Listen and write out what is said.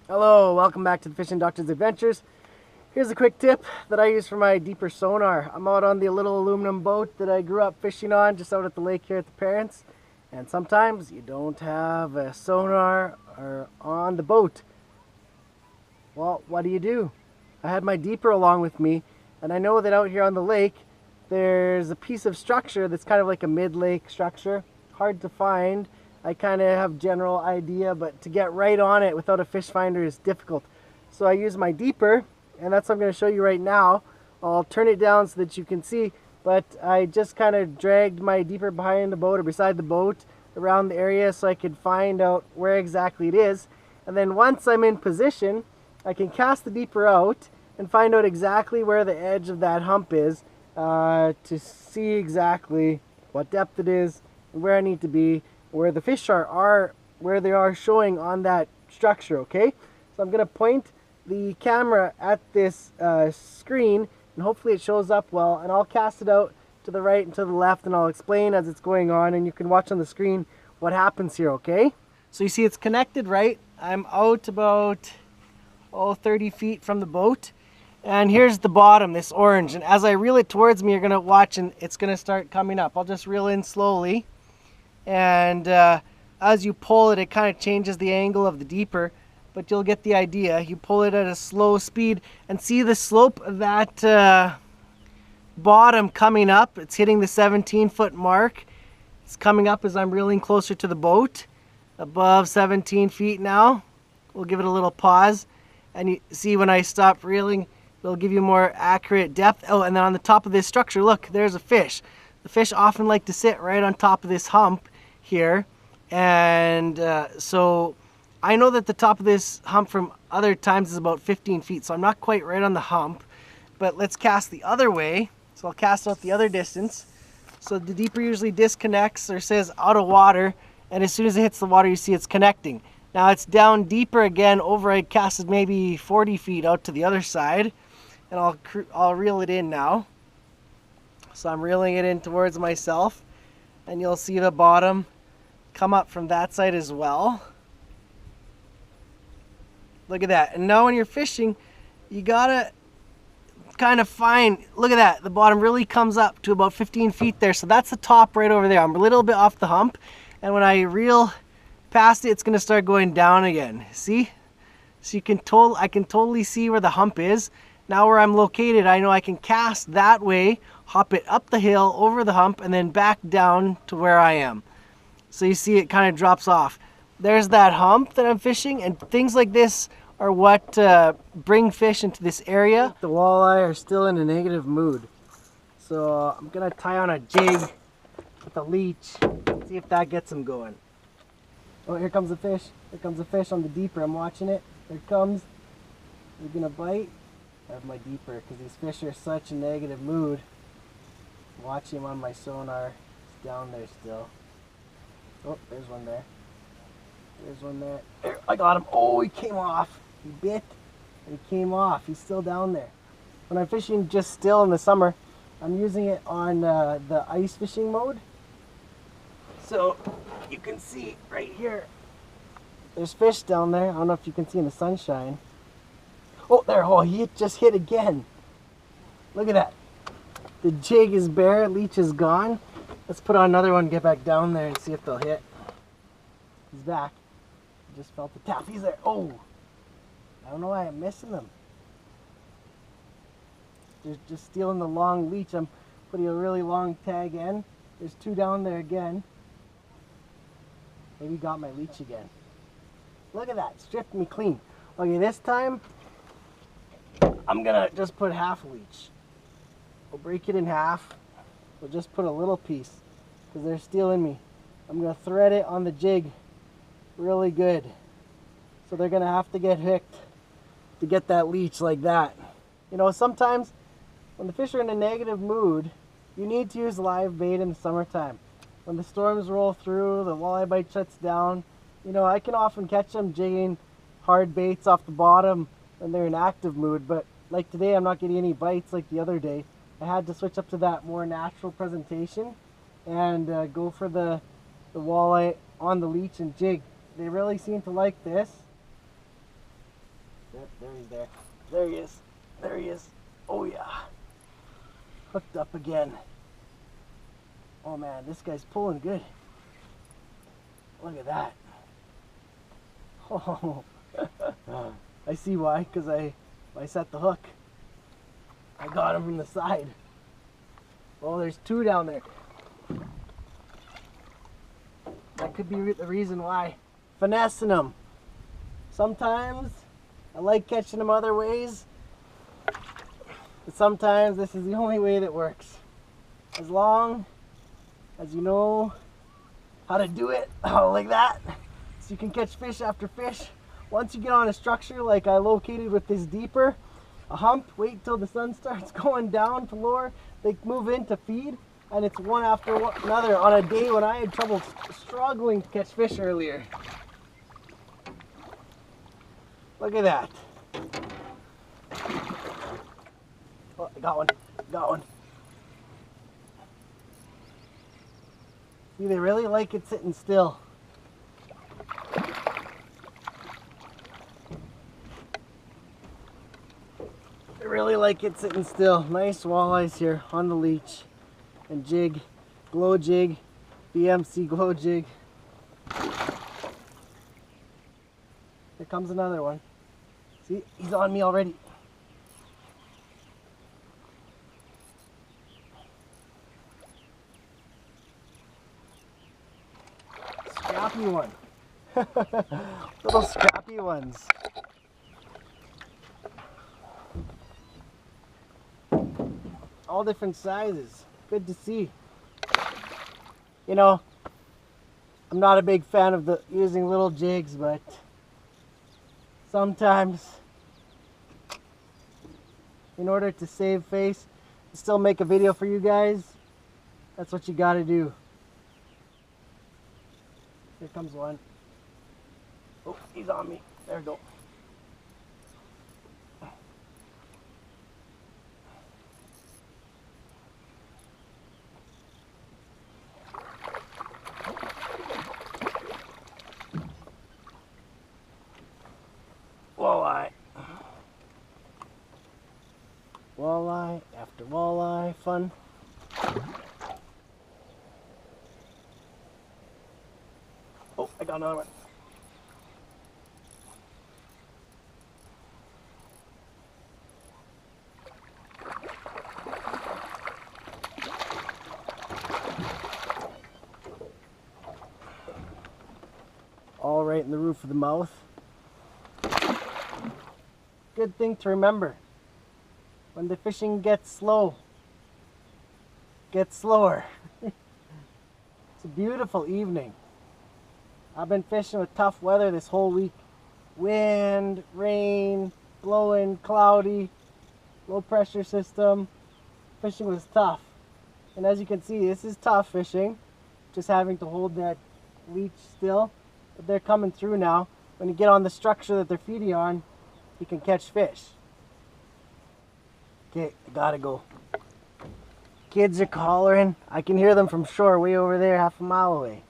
Hello, welcome back to the Fishing Doctor's Adventures. Here's a quick tip that I use for my deeper sonar. I'm out on the little aluminum boat that I grew up fishing on just out at the lake here at the parents. And sometimes you don't have a sonar or on the boat. Well, what do? I had my deeper along with me, and I know that out here on the lake there's a piece of structure that's kind of like a mid-lake structure. Hard to find. I kind of have general idea, but to get right on it without a fish finder is difficult. So I use my deeper, and that's what I'm going to show you right now. I'll turn it down so that you can see, but I just kind of dragged my deeper behind the boat or beside the boat around the area so I could find out where exactly it is. And then once I'm in position, I can cast the deeper out and find out exactly where the edge of that hump is to see exactly what depth it is and where I need to be, where the fish are where they are showing on that structure. Okay, so I'm going to point the camera at this screen, and hopefully it shows up well, and I'll cast it out to the right and to the left, and I'll explain as it's going on, and you can watch on the screen what happens here. Okay, so you see it's connected, right? I'm out about 30 feet from the boat, and here's the bottom, this orange, and as I reel it towards me, you're going to watch and it's going to start coming up. I'll just reel in slowly, and as you pull it, it kind of changes the angle of the deeper, but you'll get the idea. You pull it at a slow speed and see the slope of that bottom coming up. It's hitting the 17-foot mark. It's coming up as I'm reeling closer to the boat, above 17 feet now. We'll give it a little pause, and you see when I stop reeling, it'll give you more accurate depth. Oh, and then on the top of this structure, look, there's a fish. The fish often like to sit right on top of this hump here, and so I know that the top of this hump from other times is about 15 feet, so I'm not quite right on the hump, but let's cast the other way. So I'll cast out the other distance. So the deeper usually disconnects or says out of water, and as soon as it hits the water, you see it's connecting. Now it's down deeper again, over I casted maybe 40 feet out to the other side, and I'll reel it in now. So I'm reeling it in towards myself, and you'll see the bottom come up from that side as well. Look at that. And now when you're fishing, you gotta kind of find, look at that, the bottom really comes up to about 15 feet there. So that's the top right over there. I'm a little bit off the hump, and when I reel past it, it's gonna start going down again. See? So I can totally see where the hump is. Now where I'm located, I know I can cast that way, hop it up the hill, over the hump, and then back down to where I am. So you see it kind of drops off. There's that hump that I'm fishing, and things like this are what bring fish into this area. The walleye are still in a negative mood. So I'm gonna tie on a jig with a leech, see if that gets them going. Oh, here comes the fish. Here comes the fish on the deeper. I'm watching it. Here it comes. You're gonna bite. I have my deeper because these fish are such a negative mood. Watch him on my sonar. He's down there still. Oh, there's one there. There's one there. There, I got him. Oh, he came off. He bit and he came off. He's still down there. When I'm fishing just still in the summer, I'm using it on the ice fishing mode. So you can see right here, there's fish down there. I don't know if you can see in the sunshine. Oh, there. Oh, he just hit again. Look at that. The jig is bare. Leech is gone. Let's put on another one, get back down there and see if they'll hit. He's back. I just felt the tap. He's there. Oh! I don't know why I'm missing them. They're just stealing the long leech. I'm putting a really long tag in. There's two down there again. Maybe got my leech again. Look at that. Stripped me clean. Okay, this time I'm gonna just put half a leech. We'll break it in half. We'll just put a little piece because they're stealing me. I'm gonna thread it on the jig really good. So they're gonna have to get hooked to get that leech like that. You know, sometimes when the fish are in a negative mood, you need to use live bait in the summertime. When the storms roll through, the walleye bite shuts down. You know, I can often catch them jigging hard baits off the bottom when they're in active mood, but like today I'm not getting any bites like the other day. I had to switch up to that more natural presentation and go for the walleye on the leech and jig. They really seem to like this. There he's there. There he is. There he is. Oh yeah. Hooked up again. Oh man, this guy's pulling good. Look at that. Oh, I see why, because I set the hook. I got him from the side. Oh, there's two down there. That could be the reason why. Finessing them. Sometimes I like catching them other ways, but sometimes this is the only way that works. As long as you know how to do it, like that, so you can catch fish after fish. Once you get on a structure like I located with this deeper, a hump, wait till the sun starts going down to lower, they move in to feed, and it's one after another on a day when I had trouble struggling to catch fish earlier. Look at that. Oh, I got one. Got one. See, they really like it sitting still. They really like it sitting still. Nice walleyes here on the leech. And jig, glow jig, BMC glow jig. Here comes another one. See, he's on me already. Scrappy one. Little scrappy ones. All different sizes. Good to see. You know, I'm not a big fan of using little jigs, but sometimes in order to save face and still make a video for you guys, that's what you gotta do. Here comes one. Oh, he's on me. There we go. Walleye. Walleye after walleye. Fun. Oh, I got another one. All right in the roof of the mouth. Good thing to remember. When the fishing gets slow, get slower. It's a beautiful evening. I've been fishing with tough weather this whole week. Wind, rain, blowing, cloudy, low pressure system. Fishing was tough. And as you can see, this is tough fishing. Just having to hold that leech still. But they're coming through now. When you get on the structure that they're feeding on, you can catch fish. Okay, I gotta go. Kids are collaring. I can hear them from shore way over there, half a mile away.